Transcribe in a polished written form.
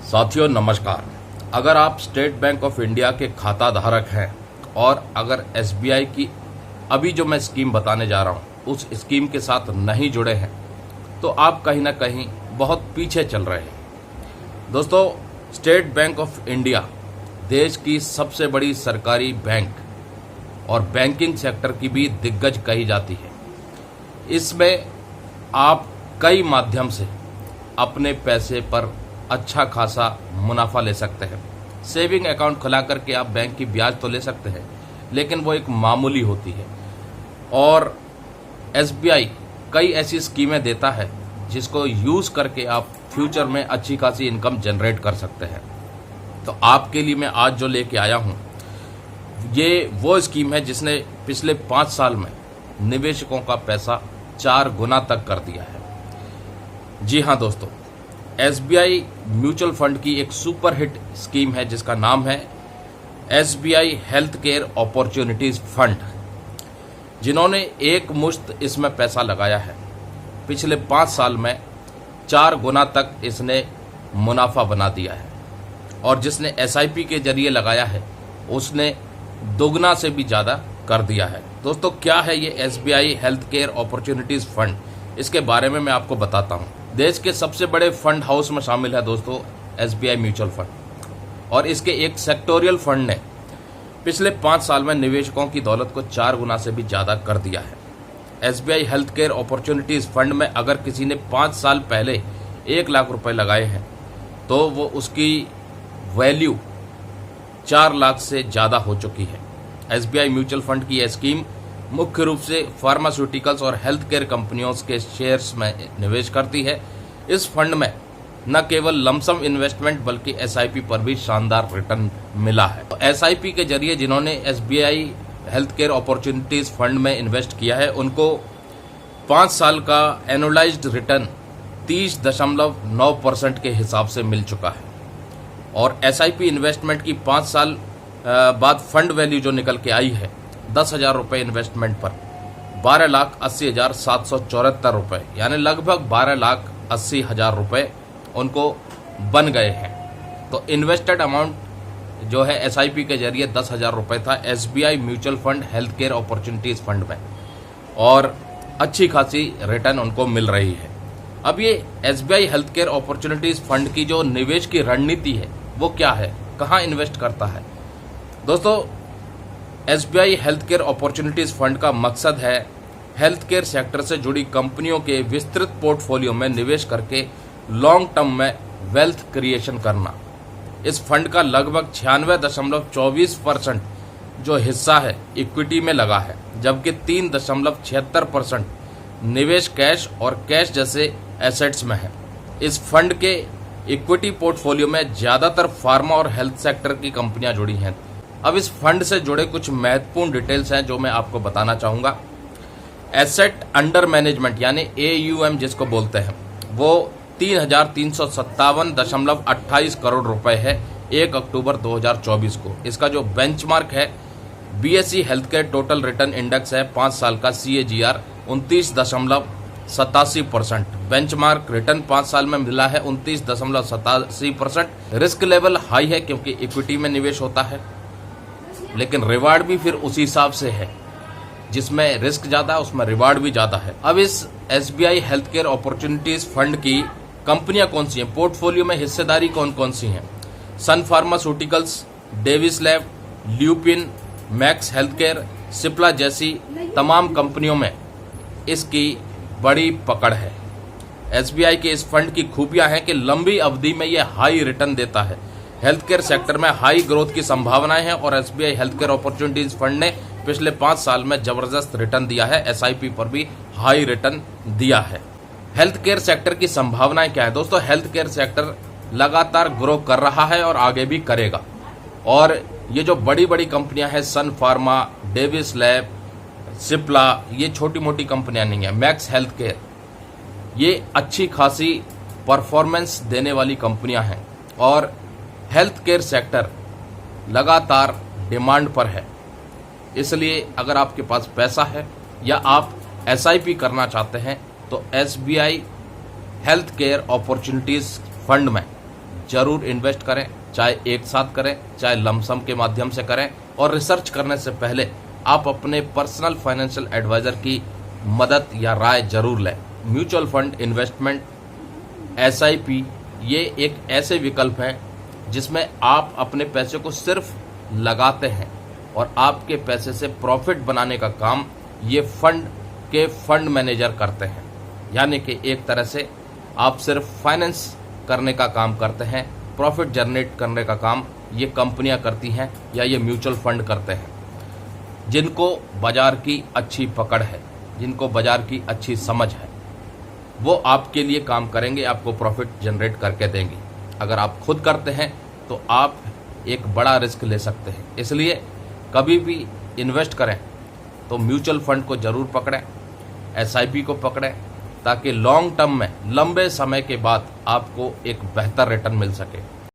साथियों नमस्कार। अगर आप स्टेट बैंक ऑफ इंडिया के खाता धारक हैं और अगर एसबीआई की अभी जो मैं स्कीम बताने जा रहा हूं उस स्कीम के साथ नहीं जुड़े हैं तो आप कहीं ना कहीं बहुत पीछे चल रहे हैं। दोस्तों, स्टेट बैंक ऑफ इंडिया देश की सबसे बड़ी सरकारी बैंक और बैंकिंग सेक्टर की भी दिग्गज कही जाती है। इसमें आप कई माध्यम से अपने पैसे पर अच्छा खासा मुनाफा ले सकते हैं। सेविंग अकाउंट खुला करके आप बैंक की ब्याज तो ले सकते हैं, लेकिन वो एक मामूली होती है। और एसबीआई कई ऐसी स्कीमें देता है जिसको यूज करके आप फ्यूचर में अच्छी खासी इनकम जनरेट कर सकते हैं। तो आपके लिए मैं आज जो लेके आया हूं ये वो स्कीम है जिसने पिछले 5 साल में निवेशकों का पैसा 4 गुना तक कर दिया है। जी हां दोस्तों, एसबीआई म्यूचुअल फंड की एक सुपर हिट स्कीम है जिसका नाम है SBI health care opportunities fund, जिन्होंने एक मुश्त इसमें पैसा लगाया है। पिछले 5 साल में 4 गुना तक इसने मुनाफा बना दिया है और जिसने एसआईपी के जरिए लगाया है उसने दोगुना से भी ज़्यादा कर दिया है। दोस्तों, क्या है ये SBI health care opportunities fund, इसके बारे में मैं आपको बताता हूँ। देश के सबसे बड़े फंड हाउस में शामिल है दोस्तों एसबीआई म्यूचुअल फंड, और इसके एक सेक्टोरियल फंड ने पिछले 5 साल में निवेशकों की दौलत को 4 गुना से भी ज़्यादा कर दिया है। SBI health care opportunities fund में अगर किसी ने 5 साल पहले 1 लाख रुपए लगाए हैं तो वो उसकी वैल्यू 4 लाख से ज़्यादा हो चुकी है। एसबीआई म्यूचुअल फंड की यह स्कीम मुख्य रूप से फार्मास्यूटिकल्स और हेल्थ केयर कंपनियों के शेयर्स में निवेश करती है। इस फंड में न केवल लमसम इन्वेस्टमेंट बल्कि एसआईपी पर भी शानदार रिटर्न मिला है। तो एसआईपी के जरिए जिन्होंने SBI health care opportunities fund में इन्वेस्ट किया है उनको 5 साल का एनुअलाइज्ड रिटर्न 30.9% के हिसाब से मिल चुका है। और एसआईपी इन्वेस्टमेंट की 5 साल बाद फंड वैल्यू जो निकल के आई है 10,000 रुपये इन्वेस्टमेंट पर 12,80,774 रुपये, यानी लगभग 12,80,000 रुपये उनको बन गए हैं। तो इन्वेस्टेड अमाउंट जो है एसआईपी के जरिए 10,000 रुपये था SBI mutual fund health care opportunities fund में, और अच्छी खासी रिटर्न उनको मिल रही है। अब ये SBI health care opportunities fund की जो निवेश की रणनीति है वो क्या है, कहाँ इन्वेस्ट करता है। दोस्तों, SBI health care opportunities fund का मकसद है हेल्थ केयर सेक्टर से जुड़ी कंपनियों के विस्तृत पोर्टफोलियो में निवेश करके लॉन्ग टर्म में वेल्थ क्रिएशन करना। इस फंड का लगभग 96.24% जो हिस्सा है इक्विटी में लगा है, जबकि 3.76% निवेश कैश और कैश जैसे एसेट्स में है। इस फंड के इक्विटी पोर्टफोलियो में ज़्यादातर फार्मा और हेल्थ सेक्टर की कंपनियां जुड़ी हैं। अब इस फंड से जुड़े कुछ महत्वपूर्ण डिटेल्स हैं जो मैं आपको बताना चाहूँगा। एसेट अंडर मैनेजमेंट यानी AUM जिसको बोलते हैं वो 3,357.28 करोड़ रुपए है 1 अक्टूबर 2024 को। इसका जो बेंचमार्क है BSE health care total return index है 5 साल का CAGR 29.87%। बेंचमार्क रिटर्न 5 साल में मिला है 29.87%। रिस्क लेवल हाई है क्योंकि इक्विटी में निवेश होता है, लेकिन रिवार्ड भी फिर उसी हिसाब से है, जिसमें रिस्क ज़्यादा है उसमें रिवार्ड भी ज़्यादा है। अब इस SBI health care opportunities fund की कंपनियां कौन सी हैं, पोर्टफोलियो में हिस्सेदारी कौन कौन सी हैं। Sun Pharmaceuticals, Davis Lab, Lupin, Max Health Care, Cipla जैसी तमाम कंपनियों में इसकी बड़ी पकड़ है। एसबीआई के इस फंड की खूबियां हैं कि लंबी अवधि में यह हाई रिटर्न देता है। हेल्थ केयर सेक्टर में हाई ग्रोथ की संभावनाएं हैं और SBI health care opportunities fund ने पिछले 5 साल में जबरदस्त रिटर्न दिया है। एसआईपी पर भी हाई रिटर्न दिया है। हेल्थ केयर सेक्टर की संभावनाएं क्या है दोस्तों? हेल्थ केयर सेक्टर लगातार ग्रो कर रहा है और आगे भी करेगा। और ये जो बड़ी बड़ी कंपनियां हैं सन फार्मा, डेविस लैब, सिप्ला, ये छोटी मोटी कंपनियां नहीं है। मैक्स हेल्थ केयर, ये अच्छी खासी परफॉर्मेंस देने वाली कंपनियां हैं और हेल्थ केयर सेक्टर लगातार डिमांड पर है। इसलिए अगर आपके पास पैसा है या आप एसआईपी करना चाहते हैं तो SBI health care opportunities fund में जरूर इन्वेस्ट करें, चाहे एक साथ करें, चाहे लमसम के माध्यम से करें। और रिसर्च करने से पहले आप अपने पर्सनल फाइनेंशियल एडवाइज़र की मदद या राय जरूर लें। म्यूचुअल फंड, इन्वेस्टमेंट, SIP ये एक ऐसे विकल्प हैं जिसमें आप अपने पैसे को सिर्फ लगाते हैं और आपके पैसे से प्रॉफिट बनाने का काम ये फंड के फंड मैनेजर करते हैं। यानी कि एक तरह से आप सिर्फ फाइनेंस करने का काम करते हैं, प्रॉफिट जनरेट करने का काम ये कंपनियां करती हैं या ये म्यूचुअल फंड करते हैं। जिनको बाजार की अच्छी पकड़ है, जिनको बाजार की अच्छी समझ है, वो आपके लिए काम करेंगे, आपको प्रॉफिट जनरेट करके देंगे। अगर आप खुद करते हैं तो आप एक बड़ा रिस्क ले सकते हैं। इसलिए कभी भी इन्वेस्ट करें तो म्यूचुअल फंड को ज़रूर पकड़ें, SIP को पकड़ें, ताकि लॉन्ग टर्म में, लंबे समय के बाद आपको एक बेहतर रिटर्न मिल सके।